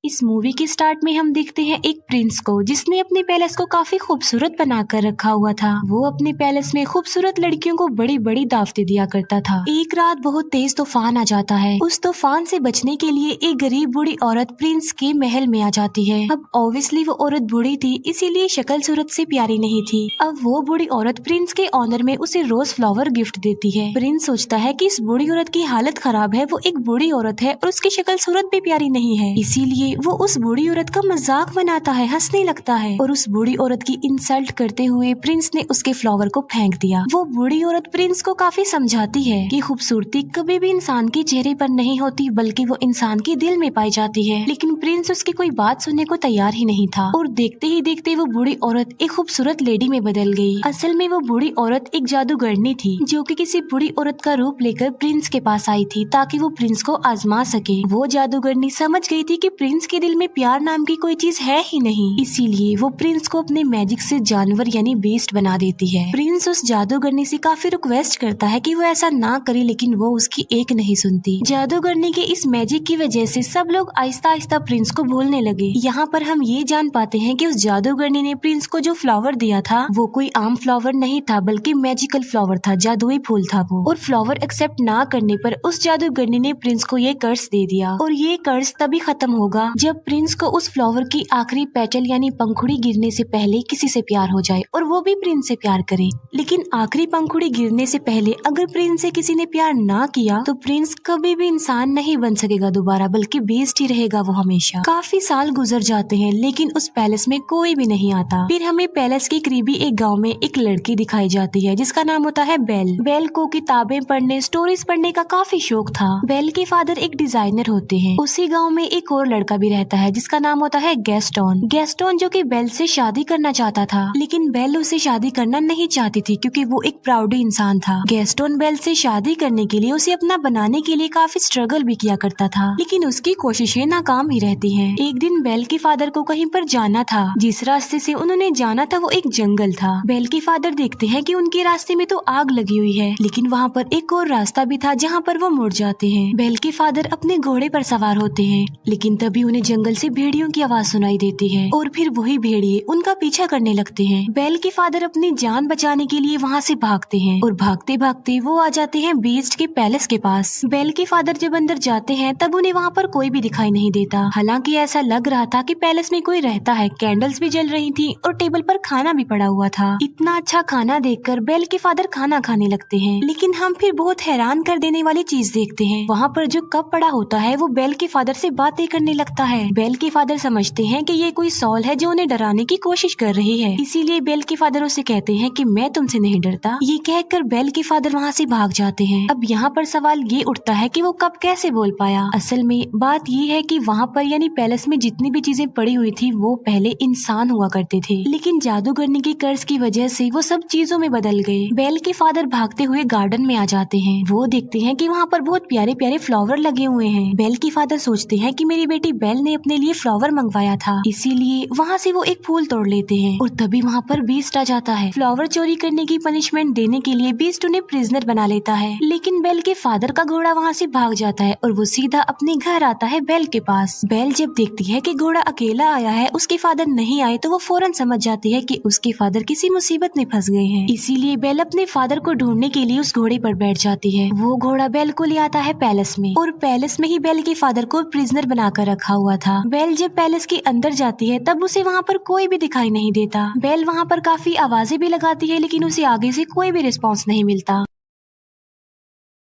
इस मूवी के स्टार्ट में हम देखते हैं एक प्रिंस को जिसने अपने पैलेस को काफी खूबसूरत बनाकर रखा हुआ था। वो अपने पैलेस में खूबसूरत लड़कियों को बड़ी बड़ी दावतें दिया करता था। एक रात बहुत तेज तूफान आ जाता है। उस तूफान से बचने के लिए एक गरीब बूढ़ी औरत प्रिंस के महल में आ जाती है। अब ऑब्वियसली वो औरत बूढ़ी थी, इसीलिए शक्ल सूरत से प्यारी नहीं थी। अब वो बूढ़ी औरत प्रिंस के ऑनर में उसे रोज फ्लावर गिफ्ट देती है। प्रिंस सोचता है कि इस बूढ़ी औरत की हालत खराब है, वो एक बूढ़ी औरत है और उसकी शक्ल सूरत भी प्यारी नहीं है, इसीलिए वो उस बूढ़ी औरत का मजाक बनाता है, हंसने लगता है और उस बूढ़ी औरत की इंसल्ट करते हुए प्रिंस ने उसके फ्लावर को फेंक दिया। वो बूढ़ी औरत प्रिंस को काफी समझाती है कि खूबसूरती कभी भी इंसान के चेहरे पर नहीं होती बल्कि वो इंसान के दिल में पाई जाती है, लेकिन प्रिंस उसकी कोई बात सुनने को तैयार ही नहीं था और देखते ही देखते वो बूढ़ी औरत एक खूबसूरत लेडी में बदल गई। असल में वो बूढ़ी औरत एक जादूगरनी थी जो कि किसी बूढ़ी औरत का रूप लेकर प्रिंस के पास आई थी ताकि वो प्रिंस को आजमा सके। वो जादूगरनी समझ गई थी कि प्रिंस के दिल में प्यार नाम की कोई चीज है ही नहीं, इसीलिए वो प्रिंस को अपने मैजिक से जानवर यानी बीस्ट बना देती है। प्रिंस उस जादूगरनी से काफी रिक्वेस्ट करता है कि वो ऐसा ना करे, लेकिन वो उसकी एक नहीं सुनती। जादूगरनी के इस मैजिक की वजह से सब लोग आहिस्ता आहिस्ता प्रिंस को भूलने लगे। यहाँ पर हम ये जान पाते हैं कि उस जादूगरनी ने प्रिंस को जो फ्लावर दिया था वो कोई आम फ्लावर नहीं था बल्कि मैजिकल फ्लावर था, जादुई फूल था वो। और फ्लावर एक्सेप्ट ना करने पर उस जादूगरनी ने प्रिंस को ये कर्ज दे दिया और ये कर्ज तभी खत्म होगा जब प्रिंस को उस फ्लावर की आखिरी पेटल यानी पंखुड़ी गिरने से पहले किसी से प्यार हो जाए और वो भी प्रिंस से प्यार करे। लेकिन आखिरी पंखुड़ी गिरने से पहले अगर प्रिंस से किसी ने प्यार ना किया तो प्रिंस कभी भी इंसान नहीं बन सकेगा दोबारा, बल्कि बेस्ट ही रहेगा वो हमेशा। काफी साल गुजर जाते हैं लेकिन उस पैलेस में कोई भी नहीं आता। फिर हमें पैलेस के करीबी एक गाँव में एक लड़की दिखाई जाती है जिसका नाम होता है बेल। बेल को किताबें पढ़ने, स्टोरीज पढ़ने का काफी शौक था। बेल के फादर एक डिजाइनर होते हैं। उसी गांव में एक और लड़का भी रहता है जिसका नाम होता है गैस्टोन। गैस्टोन जो कि बेल से शादी करना चाहता था, लेकिन बेल उसे शादी करना नहीं चाहती थी क्योंकि वो एक प्राउडी इंसान था। गैस्टोन बेल से शादी करने के लिए उसे अपना बनाने के लिए काफी स्ट्रगल भी किया करता था, लेकिन उसकी कोशिशें नाकाम ही रहती हैं। एक दिन बेल के फादर को कहीं पर जाना था। जिस रास्ते से उन्होंने जाना था वो एक जंगल था। बेल के फादर देखते हैं कि उनके रास्ते में तो आग लगी हुई है, लेकिन वहाँ पर एक और रास्ता भी था जहाँ पर वो मुड़ जाते हैं। बेल के फादर अपने घोड़े पर सवार होते हैं, लेकिन तभी उन्हें जंगल से भेड़ियों की आवाज सुनाई देती है और फिर वही भेड़िए उनका पीछा करने लगते हैं। बेल के फादर अपनी जान बचाने के लिए वहाँ से भागते हैं और भागते भागते वो आ जाते हैं बीस्ट के पैलेस के पास। बेल के फादर जब अंदर जाते हैं तब उन्हें वहाँ पर कोई भी दिखाई नहीं देता। हालांकि ऐसा लग रहा था कि पैलेस में कोई रहता है। कैंडल्स भी जल रही थी और टेबल पर खाना भी पड़ा हुआ था। इतना अच्छा खाना देखकर बेल के फादर खाना खाने लगते हैं, लेकिन हम फिर बहुत हैरान कर देने वाली चीज देखते हैं। वहाँ पर जो कप पड़ा होता है वो बेल के फादर से बातें करने लगता है। बेल के फादर समझते हैं कि ये कोई सॉल है जो उन्हें डराने की कोशिश कर रही है, इसीलिए बेल के फादर उसे कहते हैं कि मैं तुमसे नहीं डरता। ये कहकर बेल के फादर वहाँ से भाग जाते हैं। अब यहाँ पर सवाल ये उठता है कि वो कप कैसे बोल पाया। असल में बात ये है कि वहाँ पर यानी पैलेस में जितनी भी चीजें पड़ी हुई थी वो पहले इंसान हुआ करते थे, लेकिन जादूगरनी के कर्ज की वजह से वो सब चीजों में बदल गए। बेल के फादर भागते हुए गार्डन में आ जाते हैं। वो देखते हैं कि वहाँ पर बहुत प्यारे प्यारे फ्लावर लगे हुए हैं। बेल के फादर सोचते हैं कि मेरी बेटी बेल ने अपने लिए फ्लावर मंगवाया था, इसीलिए वहाँ से वो एक फूल तोड़ लेते हैं और तभी वहाँ पर बीस्ट आ जाता है। फ्लावर चोरी करने की पनिशमेंट देने के लिए बीस्ट उन्हें प्रिजनर बना लेता है, लेकिन बेल के फादर का घोड़ा वहाँ से भाग जाता है और वो सीधा अपने घर आता है बेल के पास। बेल जब देखती है कि घोड़ा अकेला आया है, उसके फादर नहीं आए, तो वो फौरन समझ जाती है कि उसके फादर किसी मुसीबत में फंस गए हैं। इसीलिए बेल अपने फादर को ढूंढने के लिए उस घोड़े पर बैठ जाती है। वो घोड़ा बेल को ले आता है पैलेस में और पैलेस में ही बेल के फादर को प्रिजनर बनाकर रखा हुआ था। बेल जब पैलेस के अंदर जाती है तब उसे वहाँ पर कोई भी दिखाई नहीं देता। बेल वहाँ पर काफी आवाजें भी लगाती है, लेकिन उसे आगे से कोई भी रिस्पॉन्स नहीं मिलता।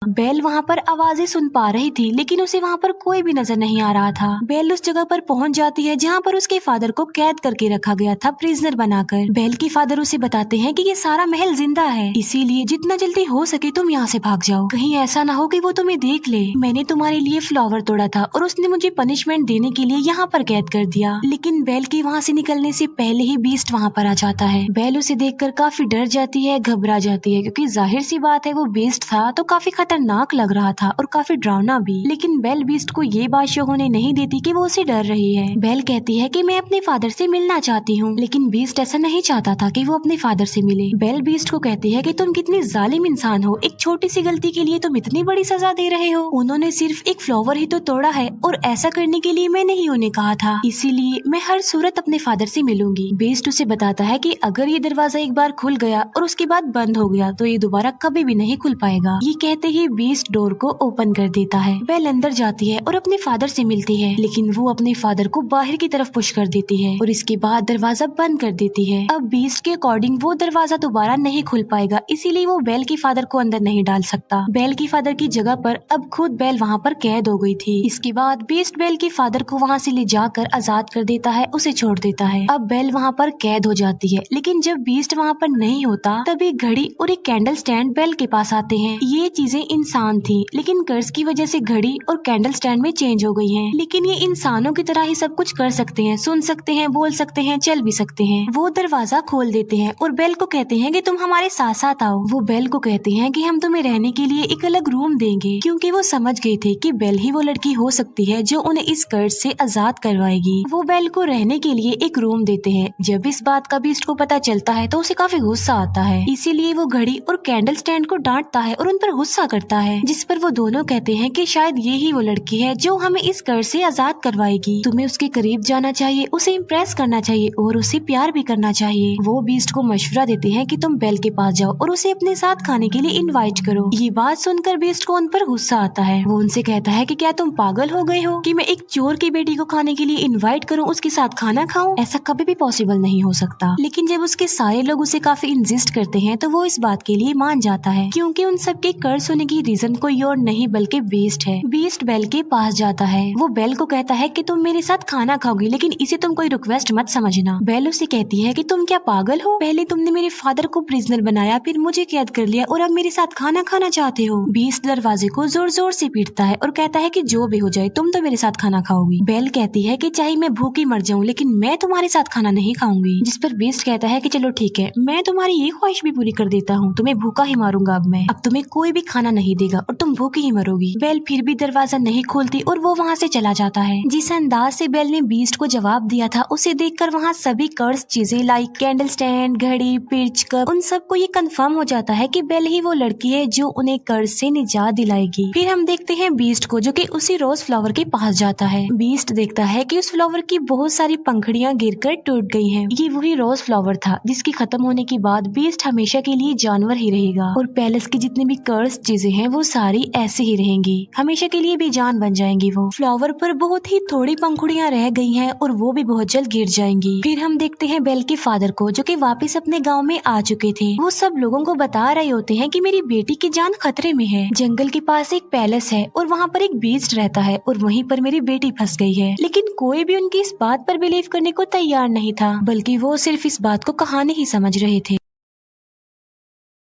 बेल वहाँ पर आवाजें सुन पा रही थी, लेकिन उसे वहाँ पर कोई भी नजर नहीं आ रहा था। बेल उस जगह पर पहुँच जाती है जहाँ पर उसके फादर को कैद करके रखा गया था, प्रिजनर बनाकर। बेल के फादर उसे बताते हैं कि ये सारा महल जिंदा है, इसीलिए जितना जल्दी हो सके तुम यहाँ से भाग जाओ। कहीं ऐसा ना हो कि वो तुम्हें देख ले। मैंने तुम्हारे लिए फ्लावर तोड़ा था और उसने मुझे पनिशमेंट देने के लिए यहाँ पर कैद कर दिया। लेकिन बेल के वहाँ से निकलने से पहले ही बीस्ट वहाँ पर आ जाता है। बेल उसे देखकर काफी डर जाती है, घबरा जाती है, क्योंकि जाहिर सी बात है वो बीस्ट था तो काफी खतरनाक खतरनाक लग रहा था और काफी डरावना भी। लेकिन बेल बीस्ट को ये बात शो होने नहीं देती कि वो उसे डर रही है। बेल कहती है कि मैं अपने फादर से मिलना चाहती हूँ, लेकिन बीस्ट ऐसा नहीं चाहता था कि वो अपने फादर से मिले। बेल बीस्ट को कहती है कि तुम कितनी जालिम इंसान हो, एक छोटी सी गलती के लिए तुम इतनी बड़ी सजा दे रहे हो। उन्होंने सिर्फ एक फ्लावर ही तो तोड़ा है और ऐसा करने के लिए मैंने ही उन्हें कहा था, इसीलिए मैं हर सूरत अपने फादर से मिलूंगी। बीस्ट उसे बताता है कि अगर ये दरवाजा एक बार खुल गया और उसके बाद बंद हो गया तो ये दोबारा कभी भी नहीं खुल पाएगा। ये कहते ही बीस्ट डोर को ओपन कर देता है। बेल अंदर जाती है और अपने फादर से मिलती है, लेकिन वो अपने फादर को बाहर की तरफ पुश कर देती है और इसके बाद दरवाजा बंद कर देती है। अब बीस्ट के अकॉर्डिंग वो दरवाजा दोबारा नहीं खुल पाएगा, इसीलिए वो बेल के फादर को अंदर नहीं डाल सकता। बेल की फादर की जगह पर अब खुद बेल वहाँ पर कैद हो गई थी। इसके बाद बीस्ट बेल के फादर को वहाँ से ले जाकर आजाद कर देता है, उसे छोड़ देता है। अब बेल वहाँ पर कैद हो जाती है, लेकिन जब बीस्ट वहाँ पर नहीं होता तभी घड़ी और एक कैंडल स्टैंड बेल के पास आते हैं। ये चीजें इंसान थी, लेकिन कर्ज की वजह से घड़ी और कैंडल स्टैंड में चेंज हो गई हैं। लेकिन ये इंसानों की तरह ही सब कुछ कर सकते हैं, सुन सकते हैं, बोल सकते हैं, चल भी सकते हैं। वो दरवाजा खोल देते हैं और बेल को कहते हैं कि तुम हमारे साथ साथ आओ। वो बेल को कहते हैं कि हम तुम्हें रहने के लिए एक अलग रूम देंगे, क्योंकि वो समझ गए थे कि बेल ही वो लड़की हो सकती है जो उन्हें इस कर्ज से आजाद करवाएगी। वो बेल को रहने के लिए एक रूम देते हैं। जब इस बात का बीस्ट को पता चलता है तो उसे काफी गुस्सा आता है, इसीलिए वो घड़ी और कैंडल स्टैंड को डांटता है और उन पर गुस्सा करता है, जिस पर वो दोनों कहते हैं कि शायद ये ही वो लड़की है जो हमें इस कर्ज से आजाद करवाएगी। तुम्हें उसके करीब जाना चाहिए, उसे इम्प्रेस करना चाहिए और उसे प्यार भी करना चाहिए। वो बीस्ट को मशवरा देते हैं कि तुम बेल के पास जाओ और उसे अपने साथ खाने के लिए इनवाइट करो। ये बात सुनकर बीस्ट को उन पर गुस्सा आता है। वो उनसे कहता है कि क्या तुम पागल हो गए हो कि मैं एक चोर की बेटी को खाने के लिए इनवाइट करूं, उसके साथ खाना खाऊं? ऐसा कभी भी पॉसिबल नहीं हो सकता। लेकिन जब उसके सारे लोग उसे काफी इंसिस्ट करते हैं तो वो इस बात के लिए मान जाता है, क्योंकि उन सबके कर्ज होने की रीजन कोई और नहीं बल्कि बीस्ट है। बीस्ट बेल के पास जाता है। वो बेल को कहता है कि तुम मेरे साथ खाना खाओगी, लेकिन इसे तुम कोई रिक्वेस्ट मत समझना। बेल उसे कहती है कि तुम क्या पागल हो? पहले तुमने मेरे फादर को प्रिजनर बनाया, फिर मुझे कैद कर लिया और अब मेरे साथ खाना खाना चाहते हो। बीस्ट दरवाजे को जोर जोर से पीटता है और कहता है कि जो भी हो जाए तुम तो मेरे साथ खाना खाओगी। बेल कहती है कि चाहे मैं भूखी मर जाऊं, लेकिन मैं तुम्हारे साथ खाना नहीं खाऊंगी। जिस पर बीस्ट कहता है कि चलो ठीक है, मैं तुम्हारी ये ख्वाहिश भी पूरी कर देता हूँ, तुम्हें भूखा ही मारूंगा। अब तुम्हें कोई भी खाना नहीं देगा और तुम भूखी ही मरोगी। बेल फिर भी दरवाजा नहीं खोलती और वो वहाँ से चला जाता है। जिस अंदाज से बेल ने बीस्ट को जवाब दिया था, उसे देखकर वहाँ सभी कर्ज चीजें लाइक कैंडल स्टैंड, घड़ी, पिर्च, कप, उन सबको ये कंफर्म हो जाता है कि बेल ही वो लड़की है जो उन्हें कर्ज से निजात दिलाएगी। फिर हम देखते हैं बीस्ट को, जो कि उसी रोज फ्लावर के पास जाता है। बीस्ट देखता है कि उस फ्लावर की बहुत सारी पंखुड़ियां गिरकर टूट गई हैं। ये वही रोज फ्लावर था जिसकी खत्म होने के बाद बीस्ट हमेशा के लिए जानवर ही रहेगा और पैलेस की जितनी भी कर्ज चीजें हैं वो सारी ऐसे ही रहेंगी, हमेशा के लिए बेजान बन जाएंगी। वो फ्लावर पर बहुत ही थोड़ी पंखुड़ियां रह गई हैं और वो भी बहुत जल्द गिर जाएंगी। फिर हम देखते हैं बेल के फादर को, जो कि वापस अपने गांव में आ चुके थे। वो सब लोगों को बता रहे होते हैं कि मेरी बेटी की जान खतरे में है। जंगल के पास एक पैलेस है और वहाँ पर एक बीस्ट रहता है और वहीं पर मेरी बेटी फंस गई है। लेकिन कोई भी उनकी इस बात पर बिलीव करने को तैयार नहीं था, बल्कि वो सिर्फ इस बात को कहानी ही समझ रहे थे।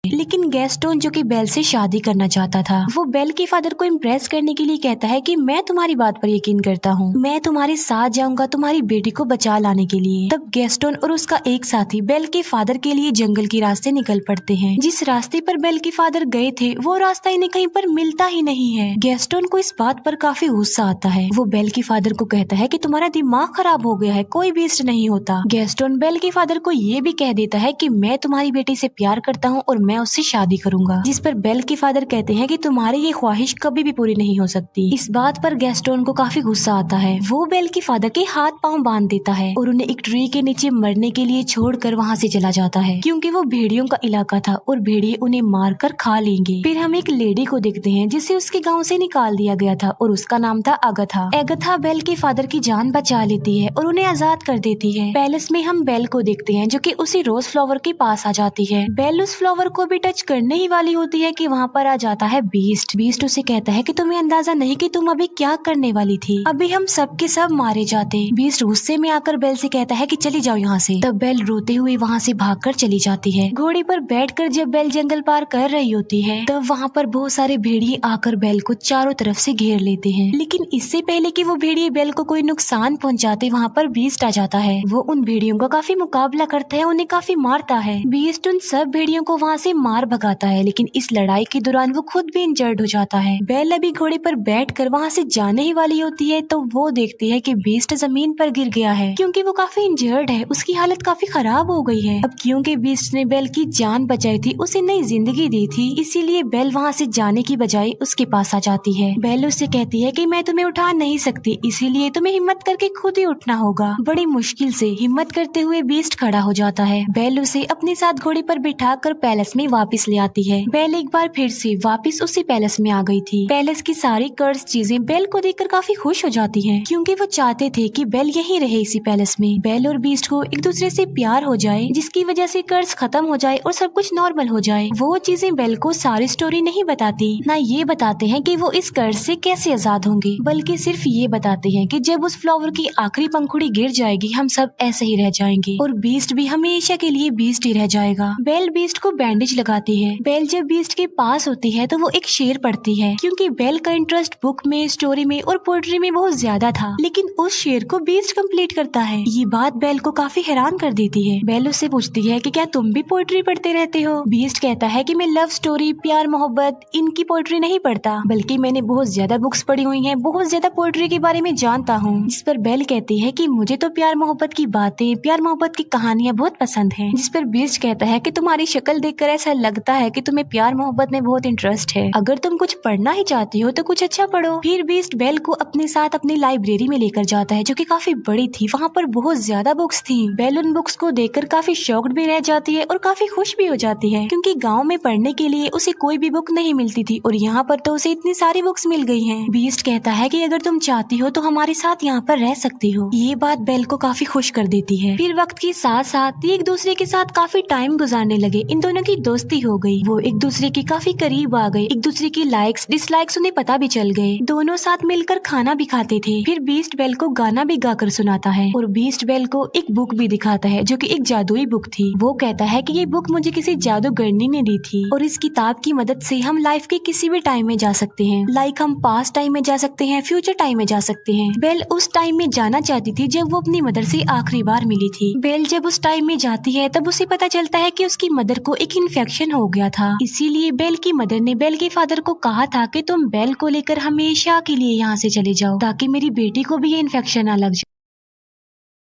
लेकिन गैस्टोन, जो कि बेल से शादी करना चाहता था, वो बेल के फादर को इम्प्रेस करने के लिए कहता है कि मैं तुम्हारी बात पर यकीन करता हूँ, मैं तुम्हारे साथ जाऊंगा तुम्हारी बेटी को बचा लाने के लिए। तब गैस्टोन और उसका एक साथी बेल के फादर के लिए जंगल के रास्ते निकल पड़ते हैं। जिस रास्ते पर बेल के फादर गए थे वो रास्ता इन्हें कहीं पर मिलता ही नहीं है। गैस्टोन को इस बात पर काफी गुस्सा आता है। वो बेल के फादर को कहता है कि तुम्हारा दिमाग खराब हो गया है, कोई बीस्ट नहीं होता। गैस्टोन बेल के फादर को ये भी कह देता है कि मैं तुम्हारी बेटी से प्यार करता हूँ और मैं उससे शादी करूंगा। जिस पर बेल के फादर कहते हैं कि तुम्हारी ये ख्वाहिश कभी भी पूरी नहीं हो सकती। इस बात पर गैस्टोन को काफी गुस्सा आता है। वो बेल के फादर के हाथ पांव बांध देता है और उन्हें एक ट्री के नीचे मरने के लिए छोड़कर वहाँ से चला जाता है, क्योंकि वो भेड़ियों का इलाका था और भेड़िए उन्हें मार कर खा लेंगे। फिर हम एक लेडी को देखते हैं जिसे उसके गाँव से निकाल दिया गया था और उसका नाम था अगथा। अगथा बेल के फादर की जान बचा लेती है और उन्हें आजाद कर देती है। पैलेस में हम बेल को देखते हैं, जो कि उसी रोज फ्लावर के पास आ जाती है। बेल उस फ्लावर को भी टच करने ही वाली होती है कि वहाँ पर आ जाता है बीस्ट। बीस्ट उसे कहता है कि तुम्हें अंदाजा नहीं कि तुम अभी क्या करने वाली थी, अभी हम सब के सब मारे जाते। बीस्ट गुस्से में आकर बेल से कहता है कि चली जाओ यहाँ से। तब बेल रोते हुए वहाँ से भागकर चली जाती है। घोड़े पर बैठकर जब बेल जंगल पार कर रही होती है तब वहाँ पर बहुत सारे भेड़िए आकर बेल को चारों तरफ से घेर लेते हैं। लेकिन इससे पहले कि वो भेड़िए बेल को कोई नुकसान पहुँचाते, वहाँ पर बीस्ट आ जाता है। वो उन भेड़ियों का काफी मुकाबला करता है, उन्हें काफी मारता है। बीस्ट उन सब भेड़ियों को वहाँ से उसे मार भगाता है, लेकिन इस लड़ाई के दौरान वो खुद भी इंजर्ड हो जाता है। बेल अभी घोड़े पर बैठकर वहाँ से जाने ही वाली होती है तो वो देखती है कि बीस्ट जमीन पर गिर गया है क्योंकि वो काफी इंजर्ड है, उसकी हालत काफी खराब हो गई है। अब क्योंकि बीस्ट ने बेल की जान बचाई थी, उसे नई जिंदगी दी थी, इसीलिए बेल वहाँ से जाने की बजाय उसके पास आ जाती है। बेल उससे कहती है कि मैं तुम्हें उठा नहीं सकती, इसीलिए तुम्हें हिम्मत करके खुद ही उठना होगा। बड़ी मुश्किल से हिम्मत करते हुए बीस्ट खड़ा हो जाता है। बेल उसे अपने साथ घोड़े पर बिठा कर पैलेस में वापस ले आती है। बेल एक बार फिर से वापस उसी पैलेस में आ गई थी। पैलेस की सारी कर्स चीजें बेल को देखकर काफी खुश हो जाती हैं, क्योंकि वो चाहते थे कि बेल यहीं रहे इसी पैलेस में। बेल और बीस्ट को एक दूसरे से प्यार हो जाए, जिसकी वजह से कर्स खत्म हो जाए और सब कुछ नॉर्मल हो जाए। वो चीजें बेल को सारी स्टोरी नहीं बताती, ना ये बताते हैं कि वो इस कर्स से कैसे आजाद होंगे, बल्कि सिर्फ ये बताते हैं कि जब उस फ्लावर की आखिरी पंखुड़ी गिर जाएगी हम सब ऐसे ही रह जाएंगे और बीस्ट भी हमेशा के लिए बीस्ट ही रह जाएगा। बेल बीस्ट को बैंडेज लगाती है। बेल जब बीस्ट के पास होती है तो वो एक शेर पढ़ती है, क्योंकि बेल का इंटरेस्ट बुक में, स्टोरी में और पोएट्री में बहुत ज्यादा था, लेकिन उस शेर को बीस्ट कंप्लीट करता है। ये बात बेल को काफी हैरान कर देती है। बेल उससे पूछती है कि क्या तुम भी पोएट्री पढ़ते रहते हो? बीस्ट कहता है कि मैं लव स्टोरी, प्यार मोहब्बत, इनकी पोएट्री नहीं पढ़ता, बल्कि मैंने बहुत ज्यादा बुक्स पढ़ी हुई हैं, बहुत ज्यादा पोएट्री के बारे में जानता हूँ। इस पर बेल कहती है कि मुझे तो प्यार मोहब्बत की बातें, प्यार मोहब्बत की कहानियाँ बहुत पसंद है। जिस पर बीस्ट कहता है कि तुम्हारी शक्ल देखकर ऐसा लगता है कि तुम्हें प्यार मोहब्बत में बहुत इंटरेस्ट है, अगर तुम कुछ पढ़ना ही चाहती हो तो कुछ अच्छा पढ़ो। फिर बीस्ट बेल को अपने साथ अपनी लाइब्रेरी में लेकर जाता है, जो कि काफी बड़ी थी। वहाँ पर बहुत ज्यादा बुक्स थी। बेल उन बुक्स को देखकर काफी शॉक्ड भी रह जाती है और काफी खुश भी हो जाती है, क्योंकि गाँव में पढ़ने के लिए उसे कोई भी बुक नहीं मिलती थी और यहाँ पर तो उसे इतनी सारी बुक्स मिल गई है। बीस्ट कहता है कि अगर तुम चाहती हो तो हमारे साथ यहाँ पर रह सकती हो। ये बात बेल को काफी खुश कर देती है। फिर वक्त के साथ साथ एक दूसरे के साथ काफी टाइम गुजारने लगे। इन दोनों की दोस्ती हो गई, वो एक दूसरे के काफी करीब आ गए, एक दूसरे की लाइक्स डिसलाइक्स उन्हें पता भी चल गए। दोनों साथ मिलकर खाना भी खाते थे। फिर बीस्ट बेल को गाना भी गाकर सुनाता है और बीस्ट बेल को एक बुक भी दिखाता है, जो कि एक जादुई बुक थी। वो कहता है कि ये बुक मुझे किसी जादूगरनी ने दी थी और इस किताब की मदद से हम लाइफ के किसी भी टाइम में जा सकते हैं। लाइक हम पास्ट टाइम में जा सकते हैं, फ्यूचर टाइम में जा सकते हैं। बेल उस टाइम में जाना चाहती थी जब वो अपनी मदर से आखिरी बार मिली थी। बेल जब उस टाइम में जाती है तब उसे पता चलता है कि उसकी मदर को एक इन्फेक्शन हो गया था। इसीलिए बेल की मदर ने बेल के फादर को कहा था कि तुम बेल को लेकर हमेशा के लिए यहाँ से चले जाओ, ताकि मेरी बेटी को भी ये इन्फेक्शन ना लग जाए।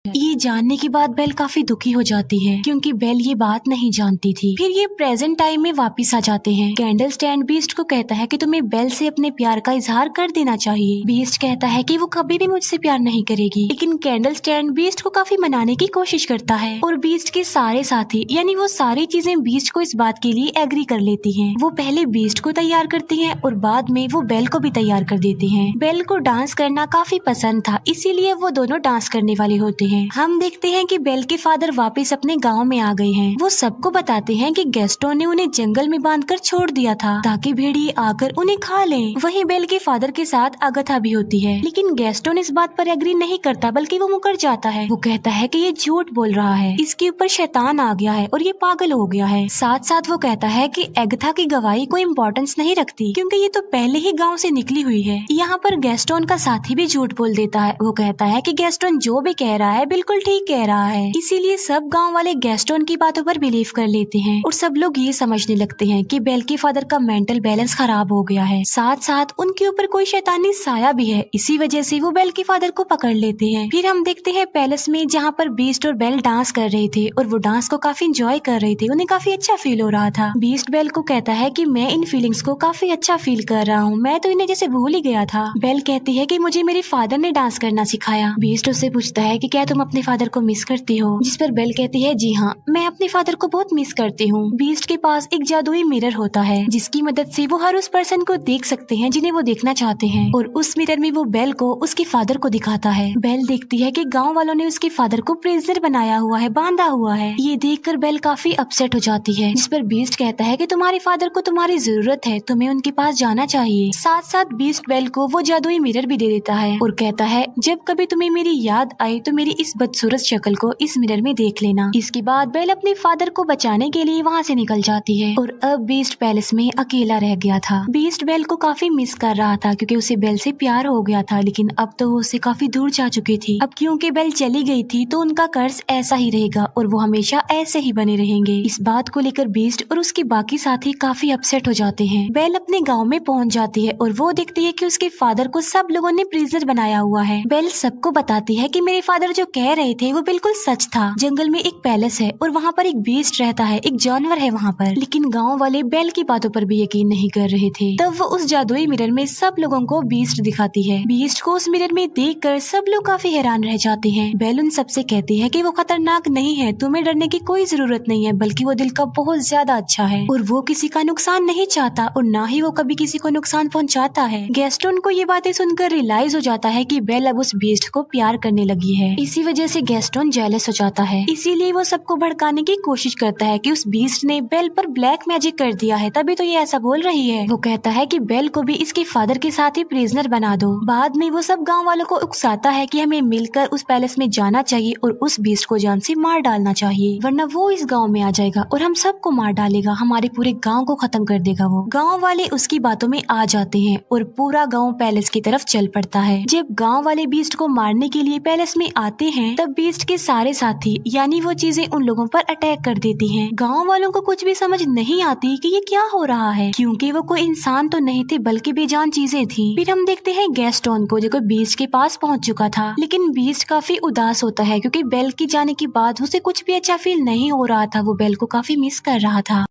ये जानने के बाद बेल काफी दुखी हो जाती है, क्योंकि बेल ये बात नहीं जानती थी। फिर ये प्रेजेंट टाइम में वापस आ जाते हैं। कैंडल स्टैंड बीस्ट को कहता है कि तुम्हें बेल से अपने प्यार का इजहार कर देना चाहिए। बीस्ट कहता है कि वो कभी भी मुझसे प्यार नहीं करेगी, लेकिन कैंडल स्टैंड बीस्ट को काफी मनाने की कोशिश करता है और बीस्ट के सारे साथी यानी वो सारी चीजें बीस्ट को इस बात के लिए एग्री कर लेती है। वो पहले बीस्ट को तैयार करती है और बाद में वो बेल को भी तैयार कर देती है। बेल को डांस करना काफी पसंद था, इसीलिए वो दोनों डांस करने वाले होते हैं। हम देखते हैं कि बेल के फादर वापस अपने गांव में आ गए हैं। वो सबको बताते हैं कि गैस्टोन ने उन्हें जंगल में बांधकर छोड़ दिया था ताकि भेड़िए आकर उन्हें खा लें। वहीं बेल के फादर के साथ अगथा भी होती है, लेकिन गैस्टोन इस बात पर एग्री नहीं करता, बल्कि वो मुकर जाता है। वो कहता है कि ये झूठ बोल रहा है, इसके ऊपर शैतान आ गया है और ये पागल हो गया है। साथ साथ वो कहता है कि अगथा की गवाही कोई इम्पोर्टेंस नहीं रखती, क्योंकि ये तो पहले ही गाँव से निकली हुई है। यहाँ पर गैस्टोन का साथी भी झूठ बोल देता है। वो कहता है कि गैस्टोन जो भी कह रहा है बिल्कुल ठीक कह रहा है। इसीलिए सब गांव वाले गैस्टोन की बातों पर बिलीव कर लेते हैं और सब लोग ये समझने लगते हैं कि बेल के फादर का मेंटल बैलेंस खराब हो गया है। साथ साथ उनके ऊपर कोई शैतानी साया भी है, इसी वजह से वो बेल के फादर को पकड़ लेते हैं। फिर हम देखते हैं पैलेस में, जहाँ पर बीस्ट और बेल डांस कर रहे थे और वो डांस को काफी इंजॉय कर रहे थे। उन्हें काफी अच्छा फील हो रहा था। बीस्ट बेल को कहता है कि मैं इन फीलिंग्स को काफी अच्छा फील कर रहा हूँ, मैं तो इन्हें जैसे भूल ही गया था। बेल कहती है कि मुझे मेरे फादर ने डांस करना सिखाया। बीस्ट उससे पूछता है कि क्या तुम अपने फादर को मिस करती हो? जिस पर बेल कहती है जी हाँ, मैं अपने फादर को बहुत मिस करती हूँ। बीस्ट के पास एक जादुई मिरर होता है, जिसकी मदद से वो हर उस पर्सन को देख सकते हैं जिन्हें वो देखना चाहते हैं, और उस मिरर में वो बेल को उसके फादर को दिखाता है। बेल देखती है कि गांव वालों ने उसके फादर को प्रिजनर बनाया हुआ है, बांधा हुआ है। ये देखकर बेल काफी अपसेट हो जाती है, जिस पर बीस्ट कहता है कि तुम्हारे फादर को तुम्हारी जरूरत है, तुम्हें उनके पास जाना चाहिए। साथ साथ बीस्ट बेल को वो जादुई मिरर भी दे देता है और कहता है जब कभी तुम्हें मेरी याद आए तो मेरी इस बदसूरत शक्ल को इस मिरर में देख लेना। इसके बाद बेल अपने फादर को बचाने के लिए वहाँ से निकल जाती है और अब बीस्ट पैलेस में अकेला रह गया था। बीस्ट बेल को काफी मिस कर रहा था क्योंकि उसे बेल से प्यार हो गया था, लेकिन अब तो वो उससे काफी दूर जा चुकी थी। अब क्योंकि बेल चली गई थी तो उनका कर्ज ऐसा ही रहेगा और वो हमेशा ऐसे ही बने रहेंगे। इस बात को लेकर बीस्ट और उसके बाकी साथी काफी अपसेट हो जाते हैं। बेल अपने गाँव में पहुँच जाती है और वो देखती है कि उसके फादर को सब लोगों ने प्रिजनर बनाया हुआ है। बेल सबको बताती है कि मेरे फादर जो कह रहे थे वो बिल्कुल सच था। जंगल में एक पैलेस है और वहाँ पर एक बीस्ट रहता है, एक जानवर है वहाँ पर। लेकिन गाँव वाले बेल की बातों पर भी यकीन नहीं कर रहे थे। तब वो उस जादुई मिरर में सब लोगों को बीस्ट दिखाती है। बीस्ट को उस मिरर में देखकर सब लोग काफी हैरान रह जाते हैं। बेल उन सबसे कहती है कि वो खतरनाक नहीं है, तुम्हें डरने की कोई जरूरत नहीं है, बल्कि वो दिल का बहुत ज्यादा अच्छा है और वो किसी का नुकसान नहीं चाहता और ना ही वो कभी किसी को नुकसान पहुंचाता है। गैस्टोन को ये बातें सुनकर रियलाइज हो जाता है कि बेल अब उस बीस्ट को प्यार करने लगी है। इसी वजह से गैस्टोन जेलस हो जाता है, इसीलिए वो सबको भड़काने की कोशिश करता है कि उस बीस्ट ने बेल पर ब्लैक मैजिक कर दिया है, तभी तो ये ऐसा बोल रही है। वो कहता है कि बेल को भी इसके फादर के साथ ही प्रिजनर बना दो। बाद में वो सब गाँव वालों को उकसाता है कि हमें मिलकर उस पैलेस में जाना चाहिए और उस बीस्ट को जान से मार डालना चाहिए, वरना वो इस गाँव में आ जाएगा और हम सबको मार डालेगा, हमारे पूरे गाँव को खत्म कर देगा। वो गाँव वाले उसकी बातों में आ जाते हैं और पूरा गाँव पैलेस की तरफ चल पड़ता है। जब गाँव वाले बीस्ट को मारने के लिए पैलेस में आते हैं तब बीस्ट के सारे साथी यानी वो चीजें उन लोगों पर अटैक कर देती हैं। गाँव वालों को कुछ भी समझ नहीं आती कि ये क्या हो रहा है, क्योंकि वो कोई इंसान तो नहीं थे बल्कि बेजान चीजें थी। फिर हम देखते हैं गैस्टोन को जो बीस्ट के पास पहुंच चुका था, लेकिन बीस्ट काफी उदास होता है क्योंकि बेल की जाने के बाद उसे कुछ भी अच्छा फील नहीं हो रहा था। वो बेल को काफी मिस कर रहा था।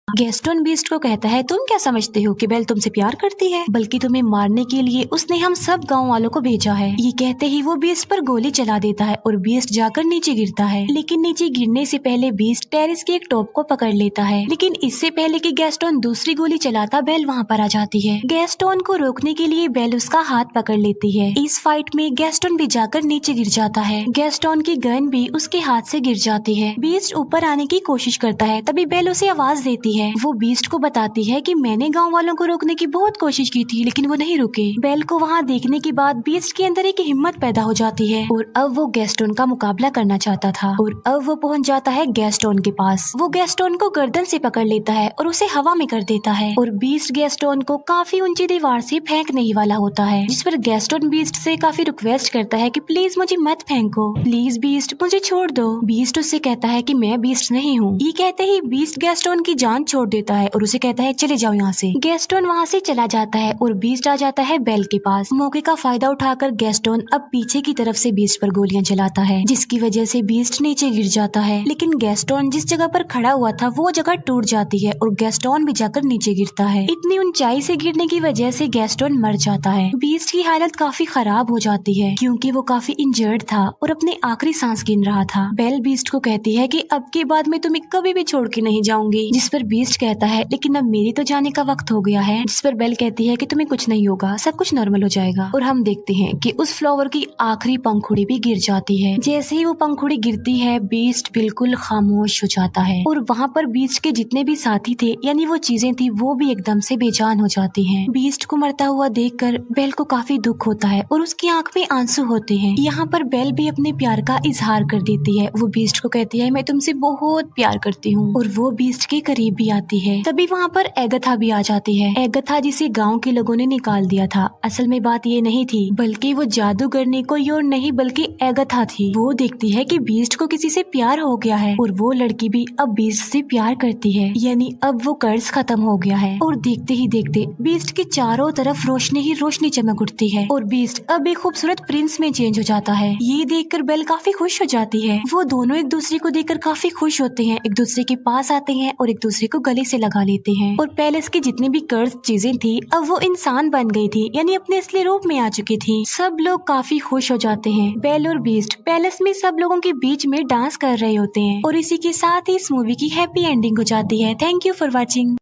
गैस्टोन बीस्ट को कहता है, तुम क्या समझते हो कि बेल तुमसे प्यार करती है, बल्कि तुम्हें मारने के लिए उसने हम सब गांव वालों को भेजा है। ये कहते ही वो बीस्ट पर गोली चला देता है और बीस्ट जाकर नीचे गिरता है। लेकिन नीचे गिरने से पहले बीस्ट टेरेस के एक टॉप को पकड़ लेता है, लेकिन इससे पहले कि गैस्टोन दूसरी गोली चलाता बेल वहाँ पर आ जाती है। गैस्टोन को रोकने के लिए बेल उसका हाथ पकड़ लेती है। इस फाइट में गैस्टोन भी जाकर नीचे गिर जाता है। गैस्टोन की गन भी उसके हाथ से गिर जाती है। बीस्ट ऊपर आने की कोशिश करता है, तभी बेल उसे आवाज देती है। वो बीस्ट को बताती है कि मैंने गांव वालों को रोकने की बहुत कोशिश की थी, लेकिन वो नहीं रुके। बेल को वहाँ देखने के बाद बीस्ट के अंदर एक हिम्मत पैदा हो जाती है और अब वो गैस्टोन का मुकाबला करना चाहता था और अब वो पहुँच जाता है गैस्टोन के पास। वो गैस्टोन को गर्दन से पकड़ लेता है और उसे हवा में कर देता है और बीस्ट गैस्टोन को काफी ऊंची दीवार से फेंकने ही वाला होता है, जिस पर गैस्टोन बीस्ट से काफी रिक्वेस्ट करता है कि प्लीज मुझे मत फेंको, प्लीज बीस्ट मुझे छोड़ दो। बीस्ट उससे कहता है कि मैं बीस्ट नहीं हूँ। ये कहते ही बीस्ट गैस्टोन की जान छोड़ देता है और उसे कहता है चले जाओ यहाँ से। गैस्टोन वहाँ से चला जाता है और बीस्ट आ जाता है बेल के पास। मौके का फायदा उठाकर गैस्टोन अब पीछे की तरफ से बीस्ट पर गोलियां चलाता है, जिसकी वजह से बीस्ट नीचे गिर जाता है। लेकिन गैस्टोन जिस जगह पर खड़ा हुआ था वो जगह टूट जाती है और गैस्टोन भी जाकर नीचे गिरता है। इतनी ऊंचाई से गिरने की वजह से गैस्टोन मर जाता है। बीस्ट की हालत काफी खराब हो जाती है क्योंकि वो काफी इंजर्ड था और अपने आखिरी सांस गिन रहा था। बेल बीस्ट को कहती है कि अब के बाद मैं तुम्हें कभी भी छोड़ के नहीं जाऊंगी, जिस पर बीस्ट कहता है लेकिन अब मेरी तो जाने का वक्त हो गया है, जिस पर बेल कहती है कि तुम्हें कुछ नहीं होगा, सब कुछ नॉर्मल हो जाएगा। और हम देखते हैं कि उस फ्लावर की आखिरी पंखुड़ी भी गिर जाती है। जैसे ही वो पंखुड़ी गिरती है बीस्ट बिल्कुल खामोश हो जाता है और वहाँ पर बीस्ट के जितने भी साथी थे यानी वो चीजें थी वो भी एकदम से बेजान हो जाती हैं। बीस्ट को मरता हुआ देखकर बेल को काफी दुख होता है और उसकी आंख में आंसू होते हैं। यहाँ पर बेल भी अपने प्यार का इजहार कर देती है। वो बीस्ट को कहती है मैं तुमसे बहुत प्यार करती हूँ और वो बीस्ट के करीब भी आती है। तभी वहाँ पर एगथा भी आ जाती है। एगथा जिसे गांव के लोगों ने निकाल दिया था, असल में बात ये नहीं थी बल्कि वो जादूगरनी कोई और नहीं बल्कि एगथा थी। वो देखती है कि बीस्ट को किसी से प्यार हो गया है और वो लड़की भी अब बीस्ट से प्यार करती है, यानी अब वो कर्ज खत्म हो गया है। और देखते ही देखते बीस्ट के चारों तरफ रोशनी ही रोशनी चमक उठती है और बीस्ट अब एक खूबसूरत प्रिंस में चेंज हो जाता है। ये देखकर बेल काफी खुश हो जाती है। वो दोनों एक दूसरे को देखकर काफी खुश होते हैं, एक दूसरे के पास आते हैं और एक दूसरे को गले से लगा लेते हैं। और पैलेस की जितनी भी कर्ज चीजें थी अब वो इंसान बन गई थी, यानी अपने असली रूप में आ चुकी थी। सब लोग काफी खुश हो जाते हैं। बेल और बीस्ट पैलेस में सब लोगों के बीच में डांस कर रहे होते हैं और इसी के साथ ही इस मूवी की हैप्पी एंडिंग हो जाती है। Thank you for watching.